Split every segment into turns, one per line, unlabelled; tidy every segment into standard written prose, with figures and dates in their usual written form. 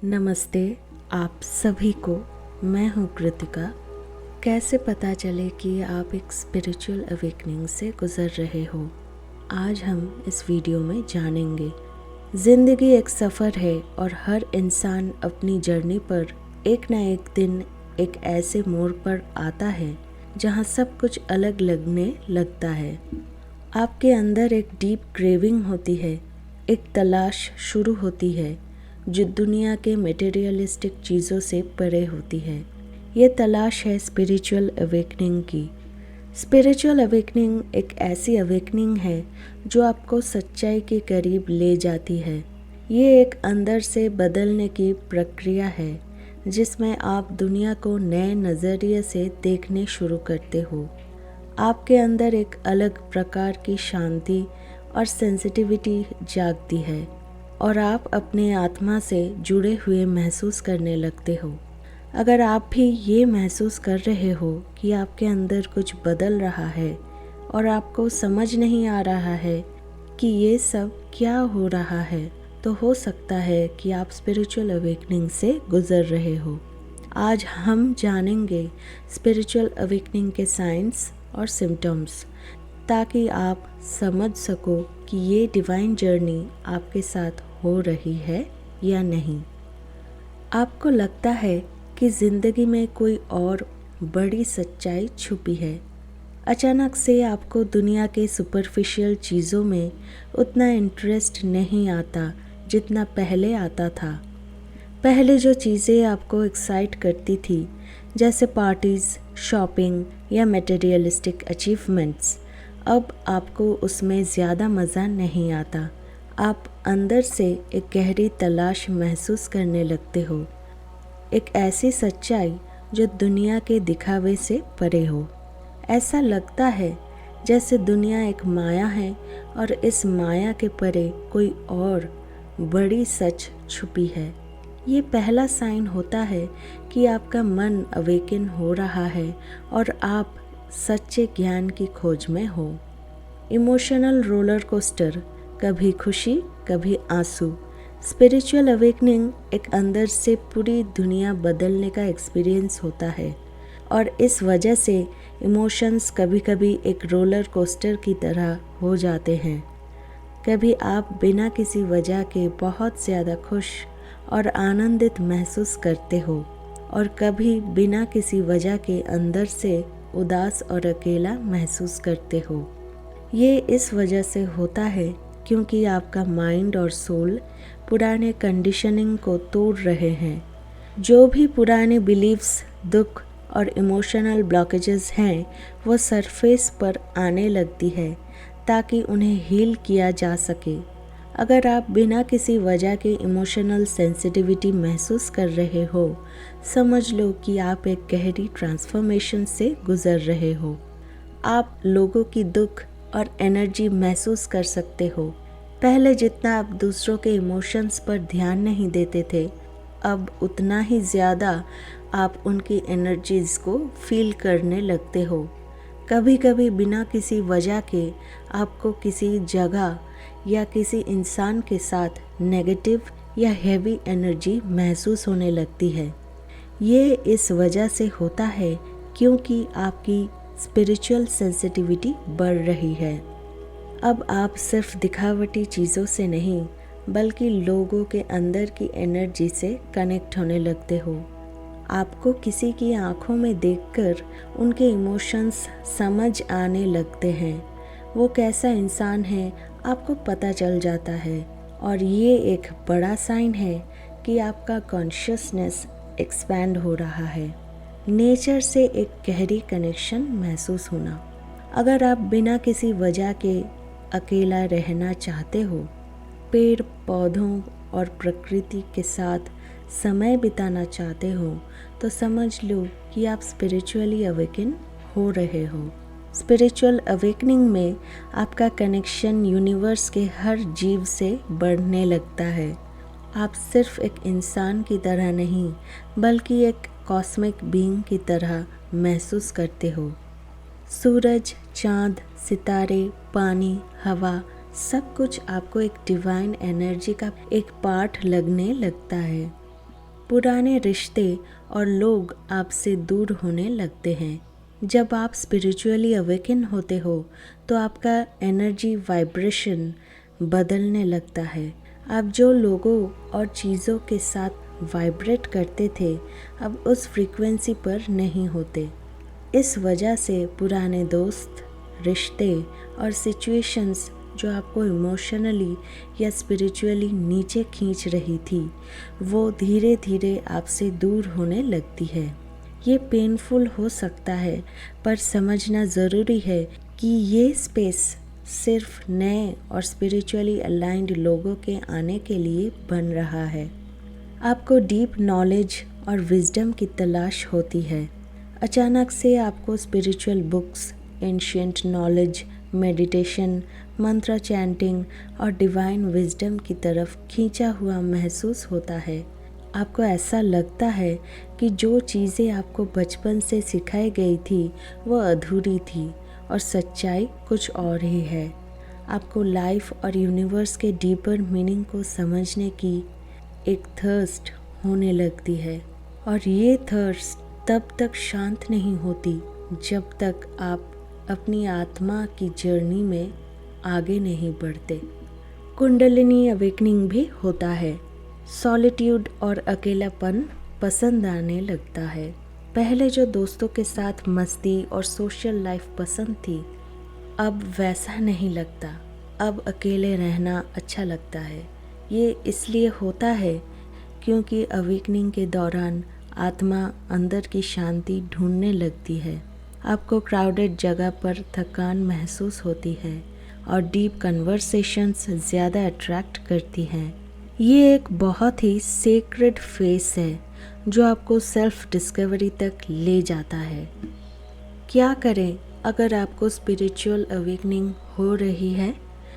नमस्ते आप सभी को। मैं हूँ कृतिका। कैसे पता चले कि आप एक स्पिरिचुअल अवेकनिंग से गुज़र रहे हो, आज हम इस वीडियो में जानेंगे। ज़िंदगी एक सफ़र है और हर इंसान अपनी जर्नी पर एक ना एक दिन एक ऐसे मोड़ पर आता है जहाँ सब कुछ अलग लगने लगता है। आपके अंदर एक डीप क्रेविंग होती है, एक तलाश शुरू होती है जो दुनिया के मटेरियलिस्टिक चीज़ों से परे होती है। ये तलाश है स्पिरिचुअल अवेकनिंग की। स्पिरिचुअल अवेकनिंग एक ऐसी अवेकनिंग है जो आपको सच्चाई के करीब ले जाती है। ये एक अंदर से बदलने की प्रक्रिया है जिसमें आप दुनिया को नए नज़रिए से देखने शुरू करते हो। आपके अंदर एक अलग प्रकार की शांति और सेंसिटिविटी जागती है और आप अपने आत्मा से जुड़े हुए महसूस करने लगते हो। अगर आप भी ये महसूस कर रहे हो कि आपके अंदर कुछ बदल रहा है और आपको समझ नहीं आ रहा है कि ये सब क्या हो रहा है, तो हो सकता है कि आप स्पिरिचुअल अवेकनिंग से गुज़र रहे हो। आज हम जानेंगे स्पिरिचुअल अवेकनिंग के साइंस और सिम्टम्स, ताकि आप समझ सको कि ये डिवाइन जर्नी आपके साथ हो रही है या नहीं। आपको लगता है कि ज़िंदगी में कोई और बड़ी सच्चाई छुपी है। अचानक से आपको दुनिया के सुपरफिशियल चीज़ों में उतना इंटरेस्ट नहीं आता जितना पहले आता था। पहले जो चीज़ें आपको एक्साइट करती थी, जैसे पार्टीज़, शॉपिंग या मटेरियलिस्टिक अचीवमेंट्स, अब आपको उसमें ज़्यादा मज़ा नहीं आता। आप अंदर से एक गहरी तलाश महसूस करने लगते हो, एक ऐसी सच्चाई जो दुनिया के दिखावे से परे हो। ऐसा लगता है जैसे दुनिया एक माया है और इस माया के परे कोई और बड़ी सच छुपी है। ये पहला साइन होता है कि आपका मन अवेकन हो रहा है और आप सच्चे ज्ञान की खोज में हो। इमोशनल रोलर कोस्टर, कभी खुशी कभी आंसू। स्पिरिचुअल अवेकनिंग एक अंदर से पूरी दुनिया बदलने का एक्सपीरियंस होता है और इस वजह से इमोशंस कभी कभी एक रोलर कोस्टर की तरह हो जाते हैं। कभी आप बिना किसी वजह के बहुत ज़्यादा खुश और आनंदित महसूस करते हो और कभी बिना किसी वजह के अंदर से उदास और अकेला महसूस करते हो। ये इस वजह से होता है क्योंकि आपका माइंड और सोल पुराने कंडीशनिंग को तोड़ रहे हैं। जो भी पुराने बिलीव्स, दुख और इमोशनल ब्लॉकेजेस हैं, वो सरफेस पर आने लगती है ताकि उन्हें हील किया जा सके। अगर आप बिना किसी वजह के इमोशनल सेंसिटिविटी महसूस कर रहे हो, समझ लो कि आप एक गहरी ट्रांसफॉर्मेशन से गुजर रहे हो। आप लोगों की दुख और एनर्जी महसूस कर सकते हो। पहले जितना आप दूसरों के इमोशंस पर ध्यान नहीं देते थे, अब उतना ही ज़्यादा आप उनकी एनर्जीज़ को फील करने लगते हो। कभी कभी बिना किसी वजह के आपको किसी जगह या किसी इंसान के साथ नेगेटिव या हैवी एनर्जी महसूस होने लगती है। ये इस वजह से होता है क्योंकि आपकी स्पिरिचुअल सेंसिटिविटी बढ़ रही है। अब आप सिर्फ दिखावटी चीज़ों से नहीं, बल्कि लोगों के अंदर की एनर्जी से कनेक्ट होने लगते हो। आपको किसी की आंखों में देखकर उनके इमोशंस समझ आने लगते हैं। वो कैसा इंसान है आपको पता चल जाता है और ये एक बड़ा साइन है कि आपका कॉन्शियसनेस एक्सपैंड हो रहा है। नेचर से एक गहरी कनेक्शन महसूस होना। अगर आप बिना किसी वजह के अकेला रहना चाहते हो, पेड़ पौधों और प्रकृति के साथ समय बिताना चाहते हो, तो समझ लो कि आप स्पिरिचुअली अवेकन हो रहे हो। स्पिरिचुअल अवेकनिंग में आपका कनेक्शन यूनिवर्स के हर जीव से बढ़ने लगता है। आप सिर्फ एक इंसान की तरह नहीं, बल्कि एक कॉस्मिक बीइंग की तरह महसूस करते हो। सूरज, चाँद, सितारे, पानी, हवा, सब कुछ आपको एक डिवाइन एनर्जी का एक पार्ट लगने लगता है। पुराने रिश्ते और लोग आपसे दूर होने लगते हैं। जब आप स्पिरिचुअली अवेकन होते हो तो आपका एनर्जी वाइब्रेशन बदलने लगता है। आप जो लोगों और चीज़ों के साथ वाइब्रेट करते थे अब उस फ्रीक्वेंसी पर नहीं होते। इस वजह से पुराने दोस्त, रिश्ते और सिचुएशंस जो आपको इमोशनली या स्पिरिचुअली नीचे खींच रही थी वो धीरे धीरे आपसे दूर होने लगती है। ये पेनफुल हो सकता है पर समझना ज़रूरी है कि ये स्पेस सिर्फ नए और स्पिरिचुअली अलाइंड लोगों के आने के लिए बन रहा है। आपको डीप नॉलेज और विजडम की तलाश होती है। अचानक से आपको spiritual books, ancient knowledge, meditation, मंत्र चैंटिंग और डिवाइन विजडम की तरफ खींचा हुआ महसूस होता है। आपको ऐसा लगता है कि जो चीज़ें आपको बचपन से सिखाई गई थी वो अधूरी थी और सच्चाई कुछ और ही है। आपको लाइफ और यूनिवर्स के डीपर मीनिंग को समझने की एक थर्स्ट होने लगती है और ये थर्स्ट तब तक शांत नहीं होती जब तक आप अपनी आत्मा की जर्नी में आगे नहीं बढ़ते। कुंडलिनी अवेकनिंग भी होता है। सॉलिट्यूड और अकेलापन पसंद आने लगता है। पहले जो दोस्तों के साथ मस्ती और सोशल लाइफ पसंद थी अब वैसा नहीं लगता। अब अकेले रहना अच्छा लगता है। ये इसलिए होता है क्योंकि अवेकनिंग के दौरान आत्मा अंदर की शांति ढूंढने लगती है। आपको क्राउडेड जगह पर थकान महसूस होती है और डीप कन्वर्सेशंस ज़्यादा अट्रैक्ट करती हैं। ये एक बहुत ही सेक्रेड फेस है जो आपको सेल्फ डिस्कवरी तक ले जाता है। क्या करें अगर आपको स्पिरिचुअल अवेकनिंग हो रही है?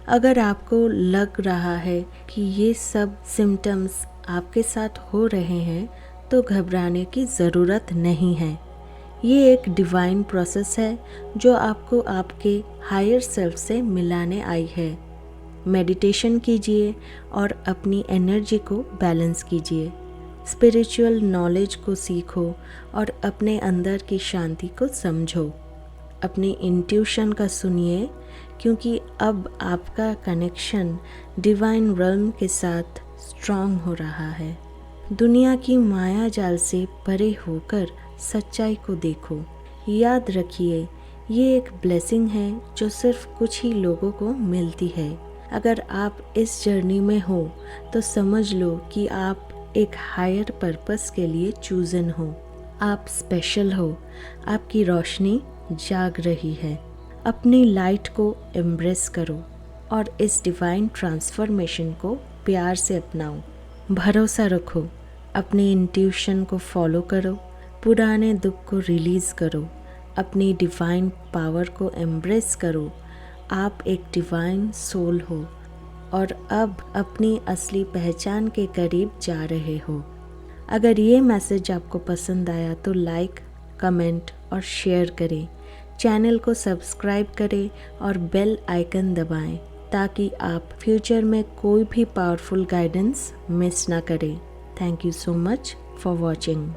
अगर आपको लग रहा है कि ये सब सिम्टम्स आपके साथ हो रहे हैं तो घबराने की ज़रूरत नहीं है। ये एक डिवाइन प्रोसेस है जो आपको आपके हायर सेल्फ से मिलाने आई है। मेडिटेशन कीजिए और अपनी एनर्जी को बैलेंस कीजिए। स्पिरिचुअल नॉलेज को सीखो और अपने अंदर की शांति को समझो। अपनी इंट्यूशन का सुनिए क्योंकि अब आपका कनेक्शन डिवाइन रिल्म के साथ स्ट्रॉन्ग हो रहा है। दुनिया की माया जाल से परे होकर सच्चाई को देखो। याद रखिए ये एक ब्लेसिंग है जो सिर्फ कुछ ही लोगों को मिलती है। अगर आप इस जर्नी में हो तो समझ लो कि आप एक हायर पर्पस के लिए चूजन हो। आप स्पेशल हो। आपकी रोशनी जाग रही है। अपनी लाइट को एम्ब्रेस करो और इस डिवाइन ट्रांसफॉर्मेशन को प्यार से अपनाओ। भरोसा रखो। अपनी इंट्यूशन को फॉलो करो। पुराने दुख को रिलीज़ करो। अपनी डिवाइन पावर को एम्ब्रेस करो। आप एक डिवाइन सोल हो और अब अपनी असली पहचान के करीब जा रहे हो। अगर ये मैसेज आपको पसंद आया तो लाइक, कमेंट और शेयर करें। चैनल को सब्सक्राइब करें और बेल आइकन दबाएं ताकि आप फ्यूचर में कोई भी पावरफुल गाइडेंस मिस ना करें। Thank you so much for watching.